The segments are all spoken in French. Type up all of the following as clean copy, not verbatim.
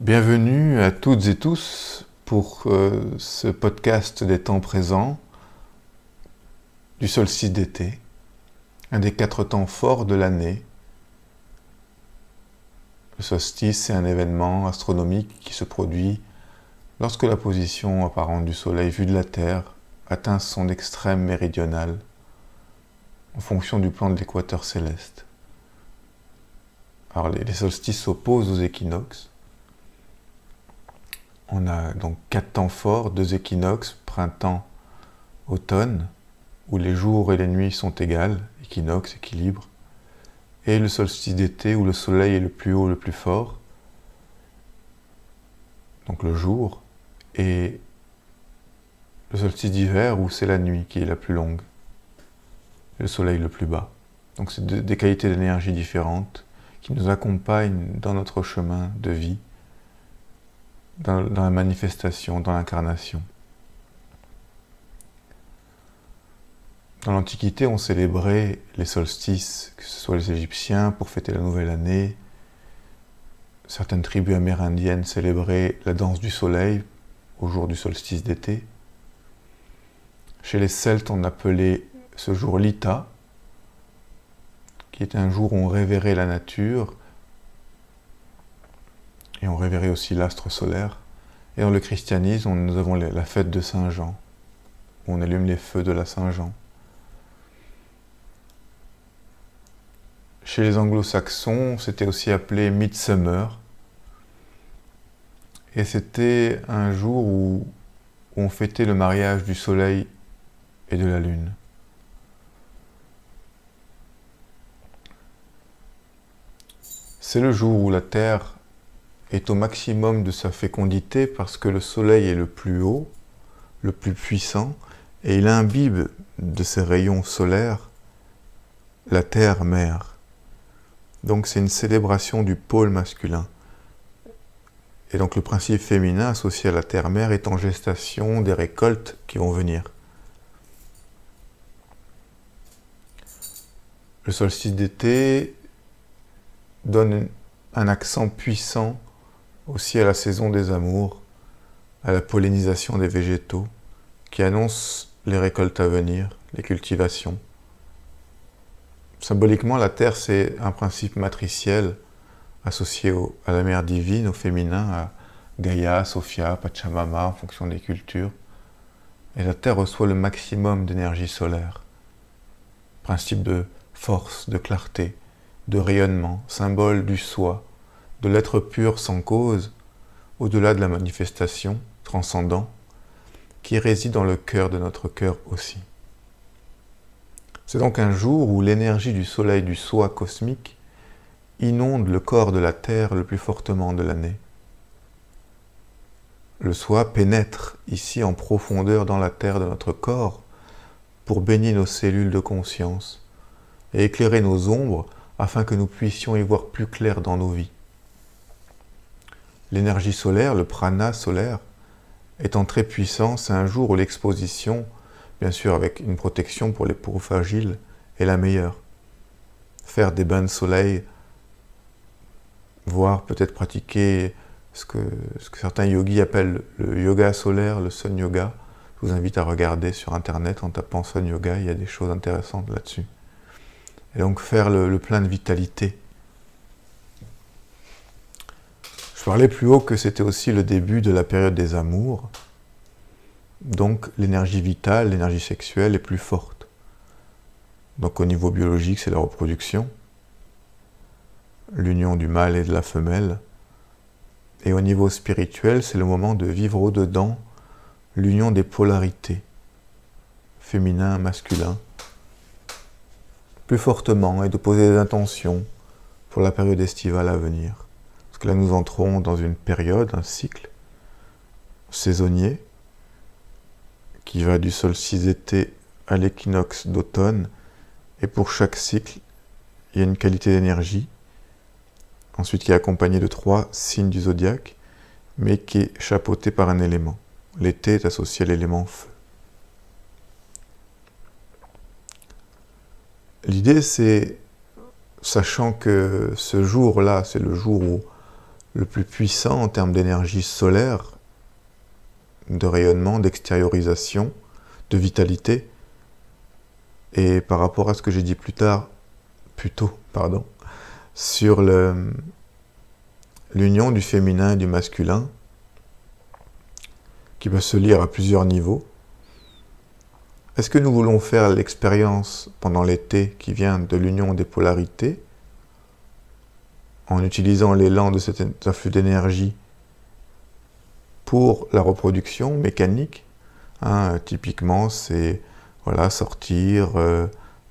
Bienvenue à toutes et tous pour ce podcast des temps présents du solstice d'été, un des 4 temps forts de l'année. Le solstice, c'est un événement astronomique qui se produit lorsque la position apparente du Soleil vue de la Terre atteint son extrême méridional en fonction du plan de l'équateur céleste. Alors les solstices s'opposent aux équinoxes. On a donc 4 temps forts, 2 équinoxes, printemps, automne, où les jours et les nuits sont égales, équinoxe, équilibre, et le solstice d'été où le soleil est le plus haut, le plus fort, donc le jour, et le solstice d'hiver où c'est la nuit qui est la plus longue, et le soleil le plus bas. Donc c'est des qualités d'énergie différentes qui nous accompagnent dans notre chemin de vie, dans la manifestation, dans l'incarnation. Dans l'Antiquité, on célébrait les solstices, que ce soit les Égyptiens pour fêter la nouvelle année. Certaines tribus amérindiennes célébraient la danse du soleil au jour du solstice d'été. Chez les Celtes, on appelait ce jour l'Ita, qui était un jour où on révérait la nature et on révérait aussi l'astre solaire. Et dans le christianisme, nous avons la fête de Saint-Jean, où on allume les feux de la Saint-Jean. Chez les anglo-saxons, c'était aussi appelé Midsummer. Et c'était un jour où on fêtait le mariage du soleil et de la lune. C'est le jour où la Terre est au maximum de sa fécondité parce que le soleil est le plus haut, le plus puissant, et il imbibe de ses rayons solaires la Terre-Mère. Donc c'est une célébration du pôle masculin. Et donc le principe féminin associé à la Terre-Mère est en gestation des récoltes qui vont venir. Le solstice d'été donne un accent puissant aussi à la saison des amours, à la pollinisation des végétaux, qui annonce les récoltes à venir, les cultivations. Symboliquement, la Terre, c'est un principe matriciel associé à la mère divine, au féminin, à Gaïa, Sophia, Pachamama, en fonction des cultures. Et la Terre reçoit le maximum d'énergie solaire. Principe de force, de clarté, de rayonnement, symbole du soi, de l'être pur sans cause, au-delà de la manifestation, transcendant, qui réside dans le cœur de notre cœur aussi. C'est donc un jour où l'énergie du soleil du soi cosmique inonde le corps de la Terre le plus fortement de l'année. Le soi pénètre ici en profondeur dans la terre de notre corps pour baigner nos cellules de conscience et éclairer nos ombres afin que nous puissions y voir plus clair dans nos vies. L'énergie solaire, le prana solaire, étant très puissant, c'est un jour où l'exposition, bien sûr avec une protection pour les peaux fragiles, est la meilleure. Faire des bains de soleil, voire peut-être pratiquer ce que certains yogis appellent le yoga solaire, le sun yoga. Je vous invite à regarder sur internet en tapant sun yoga, il y a des choses intéressantes là-dessus. Et donc faire le plein de vitalité. Je parlais plus haut que c'était aussi le début de la période des amours. Donc l'énergie vitale, l'énergie sexuelle est plus forte. Donc au niveau biologique, c'est la reproduction, l'union du mâle et de la femelle. Et au niveau spirituel, c'est le moment de vivre au-dedans l'union des polarités, féminin, masculin, plus fortement, et de poser des intentions pour la période estivale à venir. Parce que là, nous entrons dans une période, un cycle saisonnier, qui va du solstice d'été à l'équinoxe d'automne, et pour chaque cycle, il y a une qualité d'énergie, ensuite qui est accompagnée de 3 signes du zodiaque, mais qui est chapeauté par un élément. L'été est associé à l'élément feu. L'idée, c'est, sachant que ce jour-là, c'est le jour où le plus puissant en termes d'énergie solaire, de rayonnement, d'extériorisation, de vitalité. Et par rapport à ce que j'ai dit plus tôt, sur l'union du féminin et du masculin, qui peut se lire à plusieurs niveaux. Est-ce que nous voulons faire l'expérience pendant l'été qui vient de l'union des polarités, en utilisant l'élan de cet afflux d'énergie pour la reproduction mécanique? Typiquement, c'est sortir,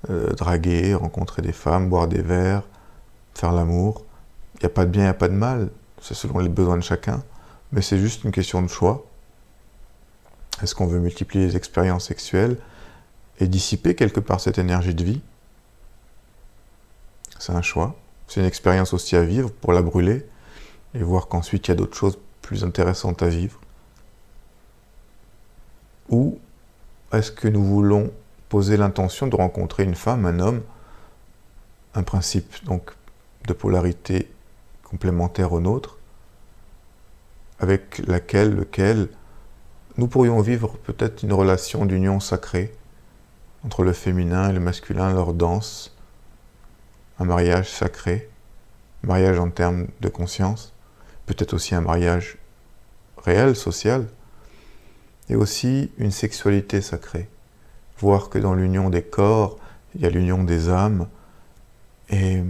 draguer, rencontrer des femmes, boire des verres, faire l'amour. Il n'y a pas de bien, il n'y a pas de mal, c'est selon les besoins de chacun, mais c'est juste une question de choix. Est-ce qu'on veut multiplier les expériences sexuelles et dissiper quelque part cette énergie de vie? C'est un choix. C'est une expérience aussi à vivre pour la brûler et voir qu'ensuite il y a d'autres choses plus intéressantes à vivre. Ou est-ce que nous voulons poser l'intention de rencontrer une femme, un homme, un principe donc de polarité complémentaire au nôtre, avec lequel nous pourrions vivre peut-être une relation d'union sacrée entre le féminin et le masculin, leur danse, un mariage sacré, un mariage en termes de conscience, peut-être aussi un mariage réel, social, et aussi une sexualité sacrée. Voir que dans l'union des corps, il y a l'union des âmes, et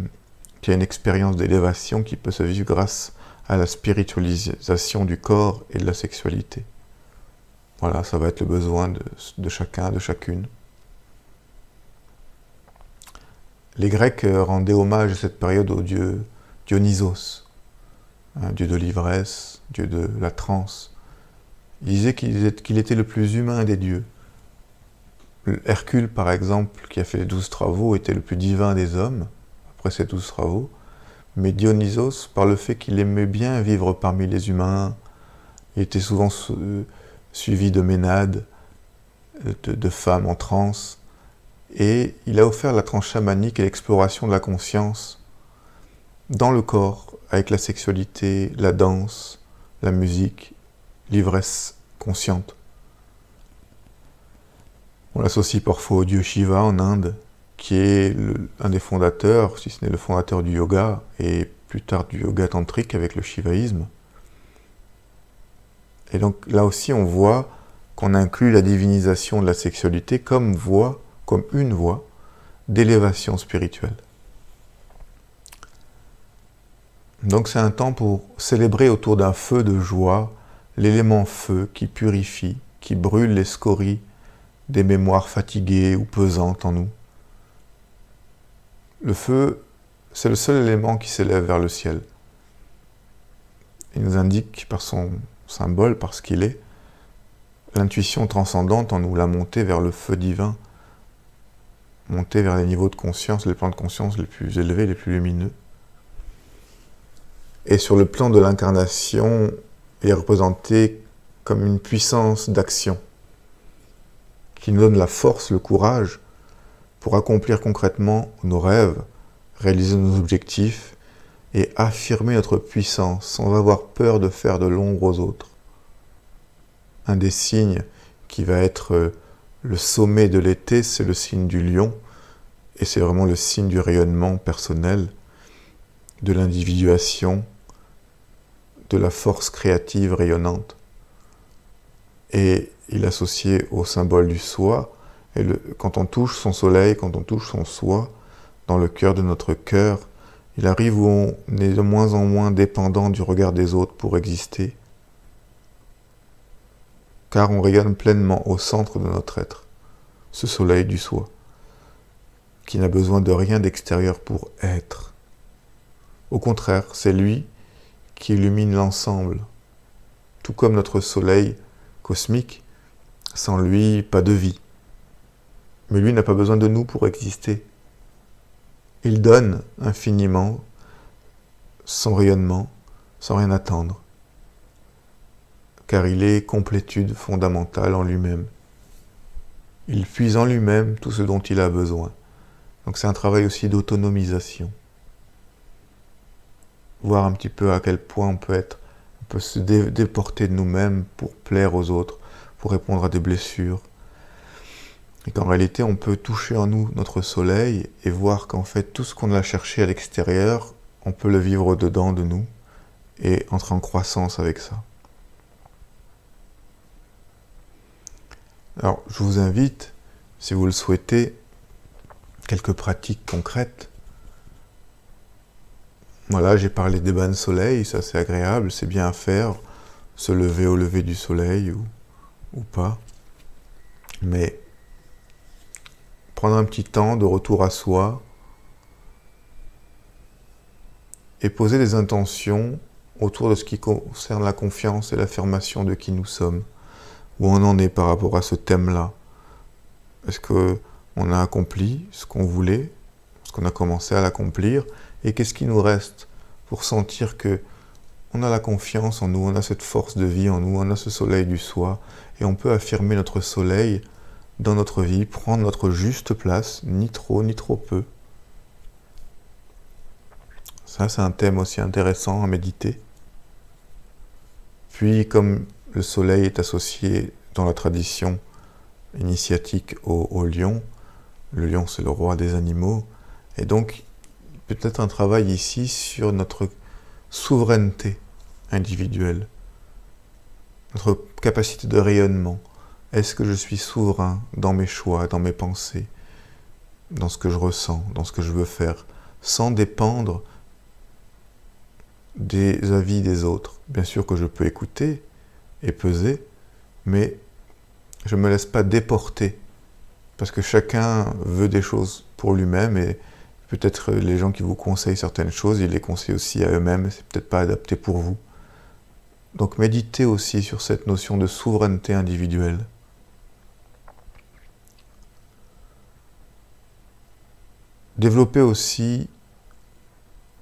qu'il y a une expérience d'élévation qui peut se vivre grâce à la spiritualisation du corps et de la sexualité. Voilà, ça va être le besoin de chacun, de chacune. Les Grecs rendaient hommage à cette période au dieu Dionysos, dieu de l'ivresse, dieu de la transe. Ils disaient qu'il était le plus humain des dieux. Hercule, par exemple, qui a fait les 12 travaux, était le plus divin des hommes, après ces 12 travaux. Mais Dionysos, par le fait qu'il aimait bien vivre parmi les humains, il était souvent suivi de ménades, de femmes en transe, et il a offert la transe chamanique et l'exploration de la conscience dans le corps, avec la sexualité, la danse, la musique, l'ivresse consciente. On l'associe parfois au dieu Shiva en Inde, qui est un des fondateurs, si ce n'est le fondateur du yoga, et plus tard du yoga tantrique avec le shivaïsme. Et donc là aussi on voit qu'on inclut la divinisation de la sexualité comme une voie d'élévation spirituelle. Donc c'est un temps pour célébrer autour d'un feu de joie l'élément feu qui purifie, qui brûle les scories des mémoires fatiguées ou pesantes en nous. Le feu, c'est le seul élément qui s'élève vers le ciel. Il nous indique par son symbole, par ce qu'il est, l'intuition transcendante en nous, la montée vers le feu divin, monter vers les niveaux de conscience, les plans de conscience les plus élevés, les plus lumineux. Et sur le plan de l'incarnation, il est représenté comme une puissance d'action qui nous donne la force, le courage pour accomplir concrètement nos rêves, réaliser nos objectifs et affirmer notre puissance sans avoir peur de faire de l'ombre aux autres. Un des signes qui va être le sommet de l'été, c'est le signe du lion, et c'est vraiment le signe du rayonnement personnel, de l'individuation, de la force créative rayonnante. Et il est associé au symbole du soi, et quand on touche son soleil, quand on touche son soi, dans le cœur de notre cœur, il arrive où on est de moins en moins dépendant du regard des autres pour exister, car on rayonne pleinement au centre de notre être, ce soleil du soi, qui n'a besoin de rien d'extérieur pour être. Au contraire, c'est lui qui illumine l'ensemble, tout comme notre soleil cosmique, sans lui, pas de vie. Mais lui n'a pas besoin de nous pour exister. Il donne infiniment son rayonnement, sans rien attendre, car il est complétude fondamentale en lui-même. Il puise en lui-même tout ce dont il a besoin. Donc c'est un travail aussi d'autonomisation. voir un petit peu à quel point on peut se déporter de nous-mêmes pour plaire aux autres, pour répondre à des blessures. Et qu'en réalité, on peut toucher en nous notre soleil et voir qu'en fait, tout ce qu'on a cherché à l'extérieur, on peut le vivre au-dedans de nous et entrer en croissance avec ça. Alors, je vous invite, si vous le souhaitez, quelques pratiques concrètes. Voilà, j'ai parlé des bains de soleil, ça c'est agréable, c'est bien à faire, se lever au lever du soleil ou pas. Mais prendre un petit temps de retour à soi et poser des intentions autour de ce qui concerne la confiance et l'affirmation de qui nous sommes. Où on en est par rapport à ce thème-là. Est-ce qu'on a accompli ce qu'on voulait, ce qu'on a commencé à l'accomplir, et qu'est-ce qui nous reste pour sentir que on a la confiance en nous, on a cette force de vie en nous, on a ce soleil du soi, et on peut affirmer notre soleil dans notre vie, prendre notre juste place, ni trop peu. Ça, c'est un thème aussi intéressant à méditer. Puis, comme le soleil est associé dans la tradition initiatique au lion, le lion c'est le roi des animaux, et donc peut-être un travail ici sur notre souveraineté individuelle, notre capacité de rayonnement. Est-ce que je suis souverain dans mes choix, dans mes pensées, dans ce que je ressens, dans ce que je veux faire, sans dépendre des avis des autres? Bien sûr que je peux écouter et peser, mais je ne me laisse pas déporter, parce que chacun veut des choses pour lui-même, et peut-être les gens qui vous conseillent certaines choses, ils les conseillent aussi à eux-mêmes, c'est peut-être pas adapté pour vous. Donc méditez aussi sur cette notion de souveraineté individuelle. Développez aussi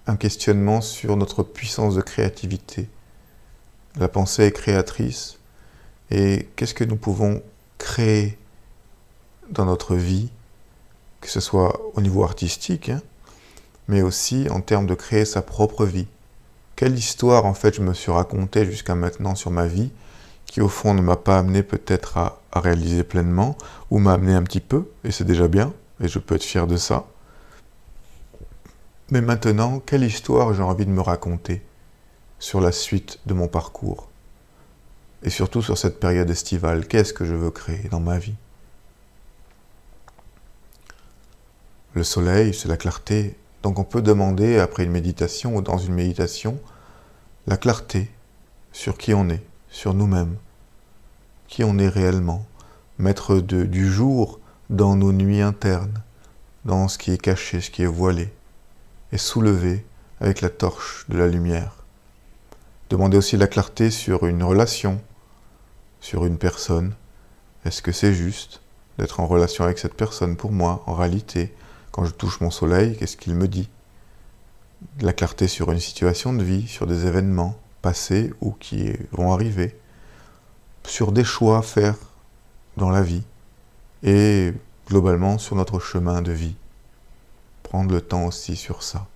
un questionnement sur notre puissance de créativité. La pensée est créatrice, et qu'est-ce que nous pouvons créer dans notre vie, que ce soit au niveau artistique, mais aussi en termes de créer sa propre vie. Quelle histoire, en fait, je me suis racontée jusqu'à maintenant sur ma vie, qui au fond ne m'a pas amené peut-être à réaliser pleinement, ou m'a amené un petit peu, et c'est déjà bien, et je peux être fier de ça. Mais maintenant, quelle histoire j'ai envie de me raconter sur la suite de mon parcours? Et surtout sur cette période estivale, qu'est-ce que je veux créer dans ma vie? Le soleil, c'est la clarté. Donc on peut demander, après une méditation ou dans une méditation, la clarté sur qui on est, sur nous-mêmes, qui on est réellement, mettre du jour dans nos nuits internes, dans ce qui est caché, ce qui est voilé, et soulever avec la torche de la lumière. Demandez aussi la clarté sur une relation, sur une personne. Est-ce que c'est juste d'être en relation avec cette personne pour moi, en réalité? Quand je touche mon soleil, qu'est-ce qu'il me dit? La clarté sur une situation de vie, sur des événements passés ou qui vont arriver, sur des choix à faire dans la vie, et globalement sur notre chemin de vie. Prendre le temps aussi sur ça.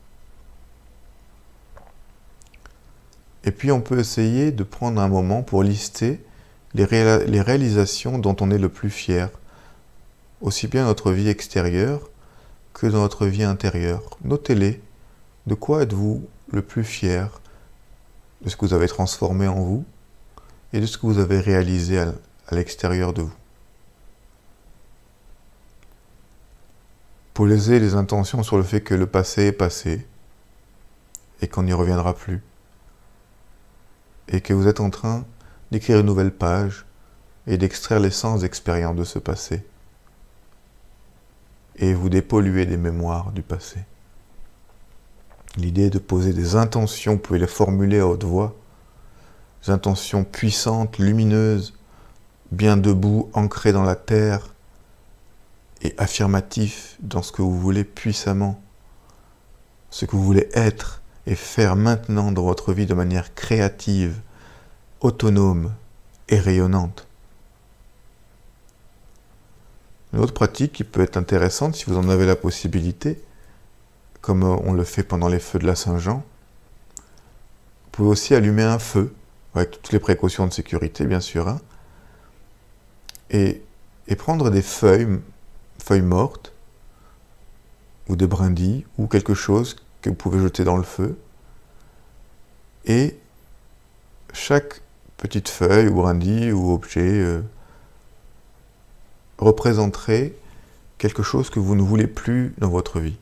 Et puis on peut essayer de prendre un moment pour lister les réalisations dont on est le plus fier, aussi bien dans notre vie extérieure que dans notre vie intérieure. Notez-les. De quoi êtes-vous le plus fier? De ce que vous avez transformé en vous et de ce que vous avez réalisé à l'extérieur de vous. Posez les intentions sur le fait que le passé est passé et qu'on n'y reviendra plus. Et que vous êtes en train d'écrire une nouvelle page et d'extraire l'essence d'expérience de ce passé. Et vous dépolluez des mémoires du passé. L'idée est de poser des intentions, vous pouvez les formuler à haute voix, des intentions puissantes, lumineuses, bien debout, ancrées dans la terre, et affirmatif dans ce que vous voulez puissamment, ce que vous voulez être et faire maintenant dans votre vie de manière créative, autonome et rayonnante. Une autre pratique qui peut être intéressante si vous en avez la possibilité, comme on le fait pendant les feux de la Saint-Jean, pouvez aussi allumer un feu, avec toutes les précautions de sécurité, bien sûr, hein, et prendre des feuilles mortes, ou des brindilles, ou quelque chose que vous pouvez jeter dans le feu, et chaque petite feuille, ou brindille, ou objet représenterait quelque chose que vous ne voulez plus dans votre vie.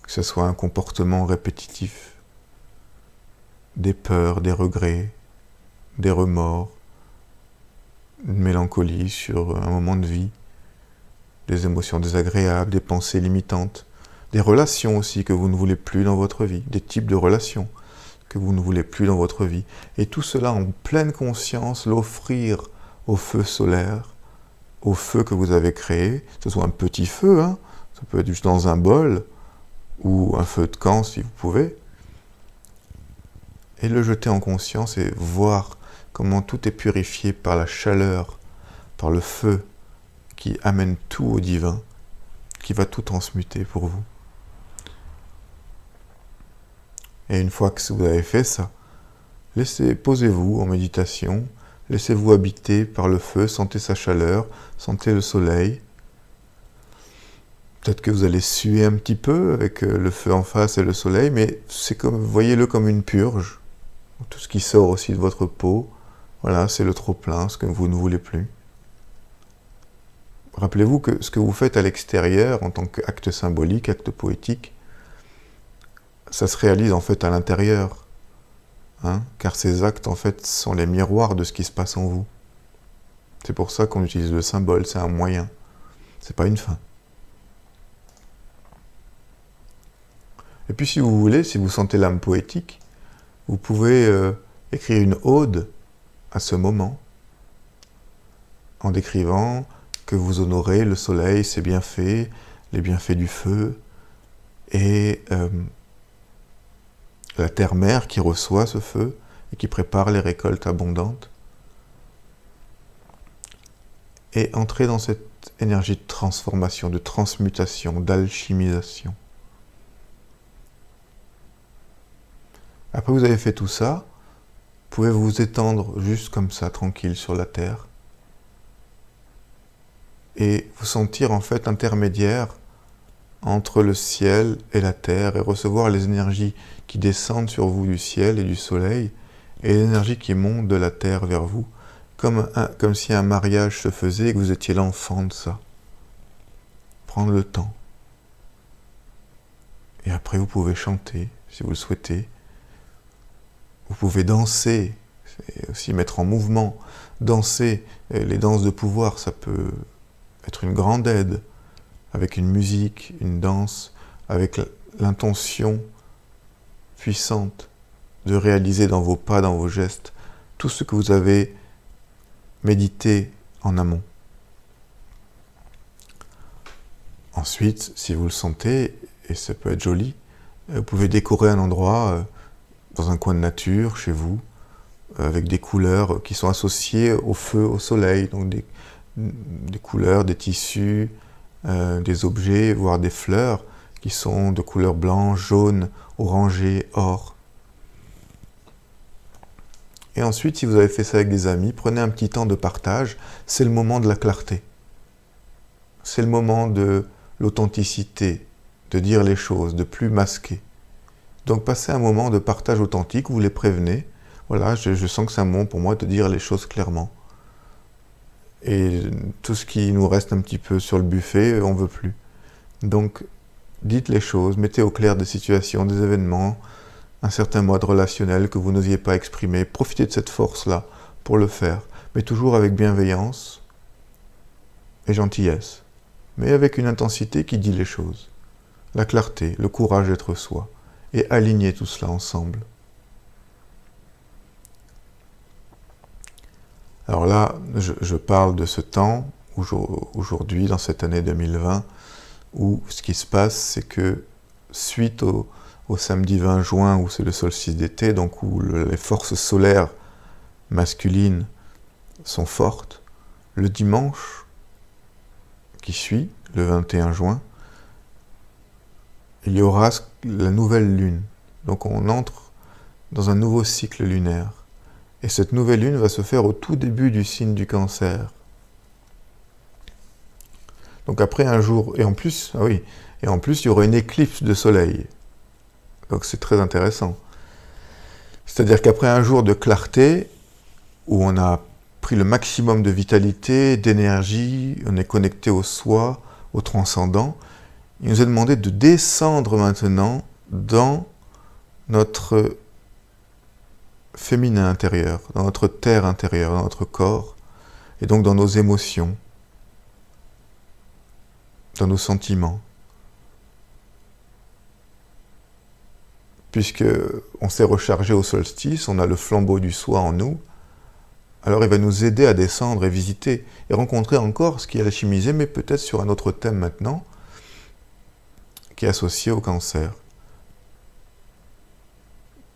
Que ce soit un comportement répétitif, des peurs, des regrets, des remords, une mélancolie sur un moment de vie, des émotions désagréables, des pensées limitantes, des relations aussi que vous ne voulez plus dans votre vie, des types de relations que vous ne voulez plus dans votre vie. Et tout cela en pleine conscience, l'offrir au feu solaire, au feu que vous avez créé, que ce soit un petit feu, hein, ça peut être juste dans un bol, ou un feu de camp si vous pouvez, et le jeter en conscience et voir comment tout est purifié par la chaleur, par le feu qui amène tout au divin, qui va tout transmuter pour vous. Et une fois que vous avez fait ça, posez-vous en méditation, laissez-vous habiter par le feu, sentez sa chaleur, sentez le soleil. Peut-être que vous allez suer un petit peu avec le feu en face et le soleil, mais c'est comme, voyez-le comme une purge. Tout ce qui sort aussi de votre peau, voilà, c'est le trop-plein, ce que vous ne voulez plus. Rappelez-vous que ce que vous faites à l'extérieur, en tant qu'acte symbolique, acte poétique, ça se réalise en fait à l'intérieur. Hein, car ces actes, en fait, sont les miroirs de ce qui se passe en vous. C'est pour ça qu'on utilise le symbole, c'est un moyen, c'est pas une fin. Et puis si vous voulez, si vous sentez l'âme poétique, vous pouvez écrire une ode à ce moment, en décrivant que vous honorez le soleil, ses bienfaits, les bienfaits du feu, et la terre-mère qui reçoit ce feu et qui prépare les récoltes abondantes. Et entrer dans cette énergie de transformation, de transmutation, d'alchimisation. Après vous avez fait tout ça, vous pouvez vous étendre juste comme ça, tranquille, sur la terre, et vous sentir en fait intermédiaire entre le ciel et la terre, et recevoir les énergies qui descendent sur vous du ciel et du soleil, et l'énergie qui monte de la terre vers vous, comme si un mariage se faisait et que vous étiez l'enfant de ça. Prendre le temps. Et après vous pouvez chanter, si vous le souhaitez. Vous pouvez danser, et aussi mettre en mouvement. Danser, les danses de pouvoir, ça peut être une grande aide, avec une musique, une danse, avec l'intention puissante de réaliser dans vos pas, dans vos gestes, tout ce que vous avez médité en amont. Ensuite, si vous le sentez, et ça peut être joli, vous pouvez décorer un endroit dans un coin de nature, chez vous, avec des couleurs qui sont associées au feu, au soleil, donc des couleurs, des tissus, des objets, voire des fleurs, qui sont de couleur blanche, jaune, orangé, or. Et ensuite, si vous avez fait ça avec des amis, prenez un petit temps de partage, c'est le moment de la clarté. C'est le moment de l'authenticité, de dire les choses, de plus masquer. Donc passez un moment de partage authentique, vous les prévenez, voilà, je sens que c'est un moment pour moi de dire les choses clairement. Et tout ce qui nous reste un petit peu sur le buffet, on ne veut plus. Donc, dites les choses, mettez au clair des situations, des événements, un certain mode relationnel que vous n'osiez pas exprimer. Profitez de cette force-là pour le faire, mais toujours avec bienveillance et gentillesse, mais avec une intensité qui dit les choses. La clarté, le courage d'être soi, et aligner tout cela ensemble. Alors là, je parle de ce temps, aujourd'hui, dans cette année 2020, où ce qui se passe, c'est que suite au samedi 20 juin, où c'est le solstice d'été, donc où les forces solaires masculines sont fortes, le dimanche qui suit, le 21 juin, il y aura la nouvelle lune. Donc on entre dans un nouveau cycle lunaire. Et cette nouvelle lune va se faire au tout début du signe du Cancer. Donc après un jour, et en plus, il y aura une éclipse de soleil. Donc c'est très intéressant. C'est-à-dire qu'après un jour de clarté, où on a pris le maximum de vitalité, d'énergie, on est connecté au soi, au transcendant, il nous est demandé de descendre maintenant dans notre féminin intérieur, dans notre terre intérieure, dans notre corps, et donc dans nos émotions, dans nos sentiments. Puisque on s'est rechargé au solstice, on a le flambeau du soi en nous, alors il va nous aider à descendre et visiter, et rencontrer encore ce qui est alchimisé, mais peut-être sur un autre thème maintenant, qui est associé au Cancer.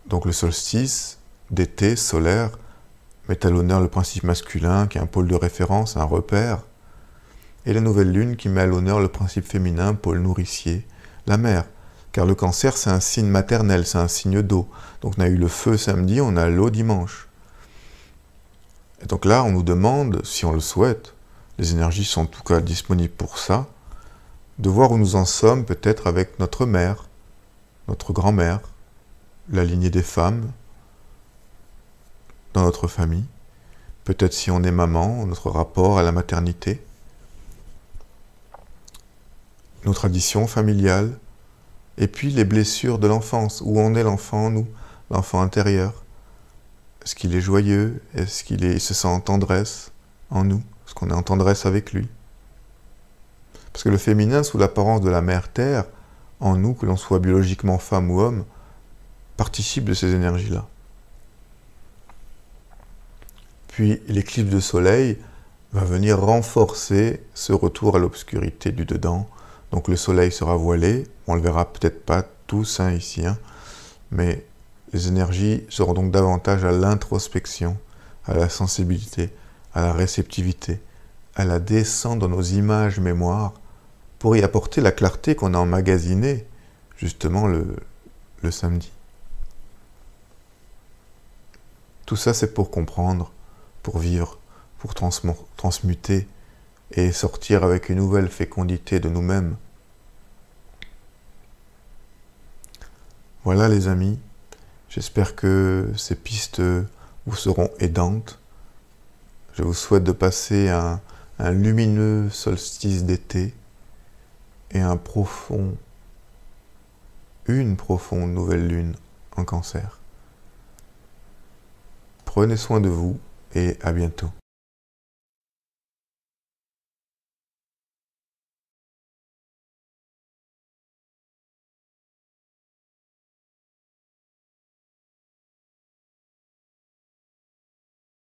Donc le solstice d'été solaire met à l'honneur le principe masculin, qui est un pôle de référence, un repère, et la nouvelle lune qui met à l'honneur le principe féminin, pôle nourricier, la mère. Car le Cancer, c'est un signe maternel, c'est un signe d'eau. Donc on a eu le feu samedi, on a l'eau dimanche. Et donc là, on nous demande, si on le souhaite, les énergies sont en tout cas disponibles pour ça, de voir où nous en sommes peut-être avec notre mère, notre grand-mère, la lignée des femmes, dans notre famille, peut-être si on est maman, notre rapport à la maternité, nos traditions familiales, et puis les blessures de l'enfance, où on est l'enfant en nous, l'enfant intérieur. Est-ce qu'il est joyeux? Est-ce qu'il se sent en tendresse en nous? Est-ce qu'on est en tendresse avec lui? Parce que le féminin, sous l'apparence de la mère terre, en nous, que l'on soit biologiquement femme ou homme, participe de ces énergies-là. Puis l'éclipse de soleil va venir renforcer ce retour à l'obscurité du dedans. Donc le soleil sera voilé, on ne le verra peut-être pas tous ici, mais les énergies seront donc davantage à l'introspection, à la sensibilité, à la réceptivité, à la descente dans nos images mémoires, pour y apporter la clarté qu'on a emmagasinée, justement, le samedi. Tout ça, c'est pour comprendre, pour vivre, pour transmuter et sortir avec une nouvelle fécondité de nous-mêmes. Voilà les amis, j'espère que ces pistes vous seront aidantes. Je vous souhaite de passer un lumineux solstice d'été et une profonde nouvelle lune en Cancer. Prenez soin de vous et à bientôt.